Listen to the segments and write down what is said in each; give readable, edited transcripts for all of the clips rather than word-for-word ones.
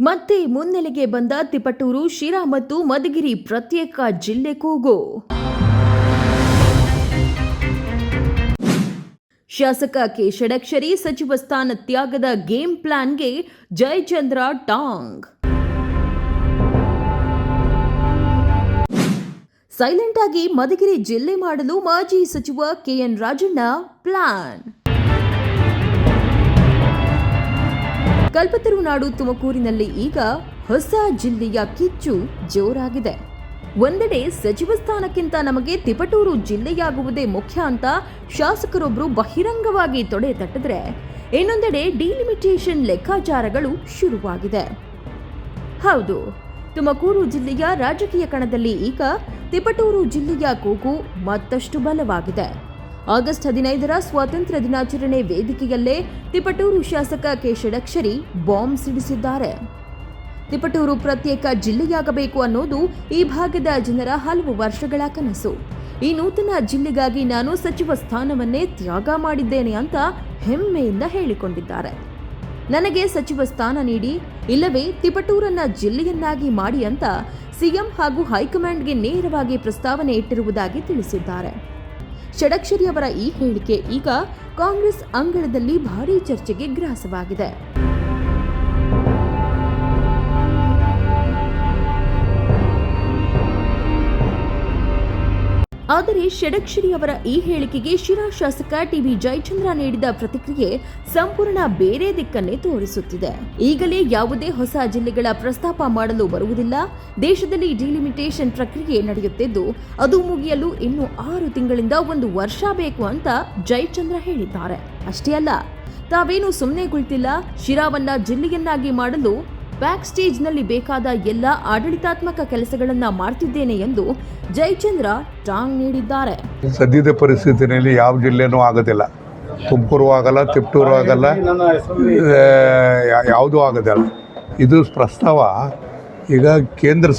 ಮತ್ತೆ ಮುನ್ನೆಲೆಗೆ ಬಂದ ತಿಪಟೂರು, ಶಿರಾ ಮತ್ತು ಮಧುಗಿರಿ ಪ್ರತ್ಯೇಕ ಜಿಲ್ಲೆ ಕೂಗು. ಶಾಸಕ ಕೆ ಷಡಕ್ಷರಿ ಸಚಿವ ಸ್ಥಾನ ತ್ಯಾಗದ ಗೇಮ್ ಪ್ಲಾನ್ಗೆ ಜಯಚಂದ್ರ ಟಾಂಗ್. ಸೈಲೆಂಟ್ ಆಗಿ ಮಧುಗಿರಿ ಜಿಲ್ಲೆ ಮಾಡಲು ಮಾಜಿ ಸಚಿವ ಕೆಎನ್ ರಾಜಣ್ಣ ಪ್ಲಾನ್. ಕಲ್ಪತರು ನಾಡು ತುಮಕೂರಿನಲ್ಲಿ ಈಗ ಹೊಸ ಜಿಲ್ಲೆಯ ಕಿಚ್ಚು ಜೋರಾಗಿದೆ. ಒಂದೆಡೆ ಸಚಿವ ಸ್ಥಾನಕ್ಕಿಂತ ನಮಗೆ ತಿಪಟೂರು ಜಿಲ್ಲೆಯಾಗುವುದೇ ಮುಖ್ಯ ಅಂತ ಶಾಸಕರೊಬ್ಬರು ಬಹಿರಂಗವಾಗಿ ತೊಡೆ ತಟ್ಟಿದ್ರೆ, ಇನ್ನೊಂದೆಡೆ ಡಿಲಿಮಿಟೇಷನ್ ಲೆಕ್ಕಾಚಾರಗಳು ಶುರುವಾಗಿದೆ. ಹೌದು, ತುಮಕೂರು ಜಿಲ್ಲೆಯ ರಾಜಕೀಯ ಕಣದಲ್ಲಿ ಈಗ ತಿಪಟೂರು ಜಿಲ್ಲೆಯ ಕೂಗು ಮತ್ತಷ್ಟು ಬಲವಾಗಿದೆ. ಆಗಸ್ಟ್ 15ರ ಸ್ವಾತಂತ್ರ್ಯ ದಿನಾಚರಣೆ ವೇದಿಕೆಯಲ್ಲೇ ತಿಪಟೂರು ಶಾಸಕ ಕೆ ಷಡಕ್ಷರಿ ಬಾಂಬ್ ಸಿಡಿಸಿದ್ದಾರೆ. ತಿಪಟೂರು ಪ್ರತ್ಯೇಕ ಜಿಲ್ಲೆಯಾಗಬೇಕು ಅನ್ನೋದು ಈ ಭಾಗದ ಜನರ ಹಲವು ವರ್ಷಗಳ ಕನಸು. ಈ ನೂತನ ಜಿಲ್ಲೆಗಾಗಿ ನಾನು ಸಚಿವ ಸ್ಥಾನವನ್ನೇ ತ್ಯಾಗ ಮಾಡಿದ್ದೇನೆ ಅಂತ ಹೆಮ್ಮೆಯಿಂದ ಹೇಳಿಕೊಂಡಿದ್ದಾರೆ. ನನಗೆ ಸಚಿವ ಸ್ಥಾನ ನೀಡಿ, ಇಲ್ಲವೇ ತಿಪಟೂರನ್ನ ಜಿಲ್ಲೆಯನ್ನಾಗಿ ಮಾಡಿ ಅಂತ ಸಿಎಂ ಹಾಗೂ ಹೈಕಮಾಂಡ್ಗೆ ನೇರವಾಗಿ ಪ್ರಸ್ತಾವನೆ ಇಟ್ಟಿರುವುದಾಗಿ ತಿಳಿಸಿದ್ದಾರೆ. ಷಡಕ್ಷರಿ ಅವರ ಈ ಹೇಳಿಕೆ ಈಗ ಕಾಂಗ್ರೆಸ್ ಅಂಗಳದಲ್ಲಿ ಭಾರೀ ಚರ್ಚೆಗೆ ಗ್ರಾಸವಾಗಿದೆ. ಆದರೆ ಷಡಕ್ಷರಿ ಅವರ ಈ ಹೇಳಿಕೆಗೆ ಶಿರಾ ಶಾಸಕ ಟಿಬಿ ಜಯಚಂದ್ರ ನೀಡಿದ ಪ್ರತಿಕ್ರಿಯೆ ಸಂಪೂರ್ಣ ಬೇರೆ ದಿಕ್ಕನ್ನೇ ತೋರಿಸುತ್ತಿದೆ. ಈಗಲೇ ಯಾವುದೇ ಹೊಸ ಜಿಲ್ಲೆಗಳ ಪ್ರಸ್ತಾಪ ಮಾಡಲು ಬರುವುದಿಲ್ಲ. ದೇಶದಲ್ಲಿ ಡಿಲಿಮಿಟೇಷನ್ ಪ್ರಕ್ರಿಯೆ ನಡೆಯುತ್ತಿದ್ದು, ಅದು ಮುಗಿಯಲು ಇನ್ನು 6 ತಿಂಗಳಿಂದ 1 ವರ್ಷ ಬೇಕು ಅಂತ ಜಯಚಂದ್ರ ಹೇಳಿದ್ದಾರೆ. ಅಷ್ಟೇ ಅಲ್ಲ, ತಾವೇನು ಸುಮ್ಮನೆ ಕುಳಿತಿಲ್ಲ, ಶಿರಾವನ್ನ ಜಿಲ್ಲೆಯನ್ನಾಗಿ ಮಾಡಲು ಬ್ಯಾಕ್ ಸ್ಟೇಜ್ನಲ್ಲಿ ಬೇಕಾದ ಎಲ್ಲ ಆಡಳಿತಾತ್ಮಕ ಕೆಲಸಗಳನ್ನ ಮಾಡ್ತಿದ್ದೇನೆ ಎಂದು ಜಯಚಂದ್ರ ಟಾಂಗ್ ನೀಡಿದ್ದಾರೆ. ಸದ್ಯದ ಪರಿಸ್ಥಿತಿಯಲ್ಲಿ ಯಾವ ಜಿಲ್ಲೆನೂ ಆಗೋದಿಲ್ಲ. ತುಮಕೂರು ಆಗಲ್ಲ, ತಿಪಟೂರು ಆಗಲ್ಲ, ಯಾವುದೂ ಆಗೋದಿಲ್ಲ. ಇದು ಪ್ರಸ್ತಾವ ಈಗ ಕೇಂದ್ರ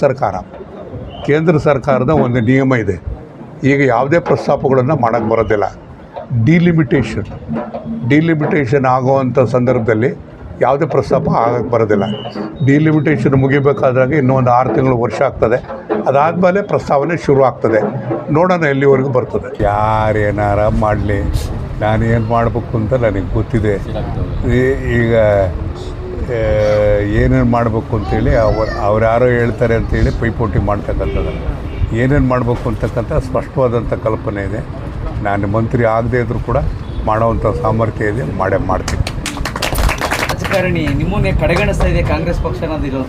ಸರ್ಕಾರದ ಒಂದು ನಿಯಮ ಇದೆ. ಈಗ ಯಾವುದೇ ಪ್ರಸ್ತಾಪಗಳನ್ನು ಮಾಡೋಕ್ಕೆ ಬರೋದಿಲ್ಲ. ಡಿಲಿಮಿಟೇಷನ್ ಆಗುವಂಥ ಸಂದರ್ಭದಲ್ಲಿ ಯಾವುದೇ ಪ್ರಸ್ತಾಪ ಆಗಕ್ಕೆ ಬರೋದಿಲ್ಲ. ಡಿಲಿಮಿಟೇಷನ್ ಮುಗಿಬೇಕಾದಾಗ ಇನ್ನೂ ಒಂದು 6 ತಿಂಗಳು ವರ್ಷ ಆಗ್ತದೆ. ಅದಾದಮೇಲೆ ಪ್ರಸ್ತಾವನೆ ಶುರು ಆಗ್ತದೆ. ನೋಡೋಣ ಎಲ್ಲಿವರೆಗೂ ಬರ್ತದೆ. ಯಾರೇನಾರ ಮಾಡಲಿ, ನಾನೇನು ಮಾಡಬೇಕು ಅಂತ ನನಗೆ ಗೊತ್ತಿದೆ. ಈಗ ಏನೇನು ಮಾಡಬೇಕು ಅಂತೇಳಿ ಅವ್ರು ಯಾರೋ ಹೇಳ್ತಾರೆ ಅಂತೇಳಿ ಪೈಪೋಟಿ ಮಾಡ್ತಕ್ಕಂಥದ್ದು. ಏನೇನು ಮಾಡಬೇಕು ಅಂತಕ್ಕಂಥ ಸ್ಪಷ್ಟವಾದಂಥ ಕಲ್ಪನೆ ಇದೆ. ನಾನು ಮಂತ್ರಿ ಆಗದೇ ಇದ್ದರೂ ಕೂಡ ಮಾಡೋವಂಥ ಸಾಮರ್ಥ್ಯ ಇದೆ, ಮಾಡ್ತೀನಿ. ರಾಜಕಾರಣಿ ನಿಮ್ಮನ್ನೇ ಕಡೆಗಣಿಸ್ತಾ ಇದೆ ಕಾಂಗ್ರೆಸ್ ಪಕ್ಷ ಅನ್ನೋದಿರೋ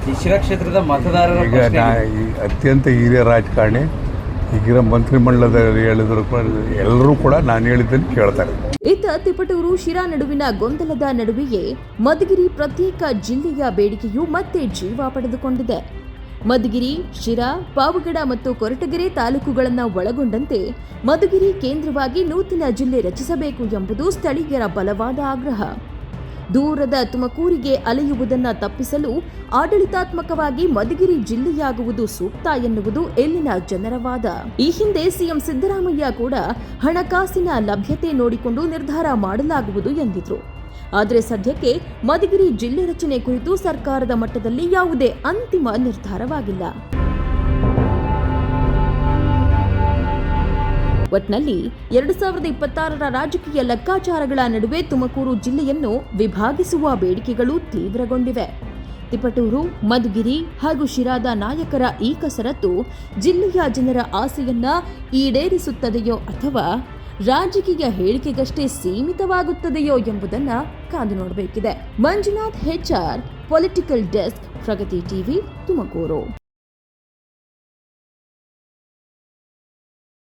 ಈ ಶಿರಾ ಕ್ಷೇತ್ರದ ಮತದಾರರ ಈಗ ಅತ್ಯಂತ ಹಿರಿಯ ರಾಜಕಾರಣಿ ಈಗಿನ ಮಂತ್ರಿಮಂಡಲದಲ್ಲಿ ಹೇಳಿದ್ರು ಕೂಡ ಎಲ್ಲರೂ ಕೂಡ ನಾನು ಹೇಳಿದ್ದನ್ನು ಕೇಳ್ತಾರೆ. ಇತ್ತ ತಿಪಟೂರು ಶಿರಾ ನಡುವಿನ ಗೊಂದಲದ ನಡುವೆಯೇ ಮಧುಗಿರಿ ಪ್ರತ್ಯೇಕ ಜಿಲ್ಲೆಯ ಬೇಡಿಕೆಯು ಮತ್ತೆ ಜೀವ ಪಡೆದುಕೊಂಡಿದೆ. ಮಧುಗಿರಿ, ಶಿರಾ, ಪಾವಗಡ ಮತ್ತು ಕೊರಟಗೆರೆ ತಾಲೂಕುಗಳನ್ನು ಒಳಗೊಂಡಂತೆ ಮಧುಗಿರಿ ಕೇಂದ್ರವಾಗಿ ನೂತನ ಜಿಲ್ಲೆ ರಚಿಸಬೇಕು ಎಂಬುದು ಸ್ಥಳೀಯರ ಬಲವಾದ ಆಗ್ರಹ. ದೂರದ ತುಮಕೂರಿಗೆ ಅಲೆಯುವುದನ್ನು ತಪ್ಪಿಸಲು ಆಡಳಿತಾತ್ಮಕವಾಗಿ ಮಧುಗಿರಿ ಜಿಲ್ಲೆಯಾಗುವುದು ಸೂಕ್ತ ಎನ್ನುವುದು ಇಲ್ಲಿನ ಜನರ ವಾದ. ಈ ಹಿಂದೆ ಸಿಎಂ ಸಿದ್ದರಾಮಯ್ಯ ಕೂಡ ಹಣಕಾಸಿನ ಲಭ್ಯತೆ ನೋಡಿಕೊಂಡು ನಿರ್ಧಾರ ಮಾಡಲಾಗುವುದು ಎಂದಿದ್ರು. ಆದರೆ ಸದ್ಯಕ್ಕೆ ಮಧುಗಿರಿ ಜಿಲ್ಲೆ ರಚನೆ ಕುರಿತು ಸರ್ಕಾರದ ಮಟ್ಟದಲ್ಲಿ ಯಾವುದೇ ಅಂತಿಮ ನಿರ್ಧಾರವಾಗಿಲ್ಲ. ಒಟ್ನಲ್ಲಿ 2026ರ ರಾಜಕೀಯ ಲೆಕ್ಕಾಚಾರಗಳ ನಡುವೆ ತುಮಕೂರು ಜಿಲ್ಲೆಯನ್ನು ವಿಭಾಗಿಸುವ ಬೇಡಿಕೆಗಳು ತೀವ್ರಗೊಂಡಿವೆ. ತಿಪಟೂರು, ಮಧುಗಿರಿ ಹಾಗೂ ಶಿರಾದ ನಾಯಕರ ಈ ಕಸರತ್ತು ಜಿಲ್ಲೆಯ ಜನರ ಆಸೆಯನ್ನ ಈಡೇರಿಸುತ್ತದೆಯೋ ಅಥವಾ ರಾಜಕೀಯ ಹೇಳಿಕೆಗಷ್ಟೇ ಸೀಮಿತವಾಗುತ್ತದೆಯೋ ಎಂಬುದನ್ನು ಕಾದು ನೋಡಬೇಕಿದೆ. ಮಂಜುನಾಥ್ HR, ಪೊಲಿಟಿಕಲ್ ಡೆಸ್ಕ್, ಪ್ರಗತಿ ಟಿವಿ, ತುಮಕೂರು.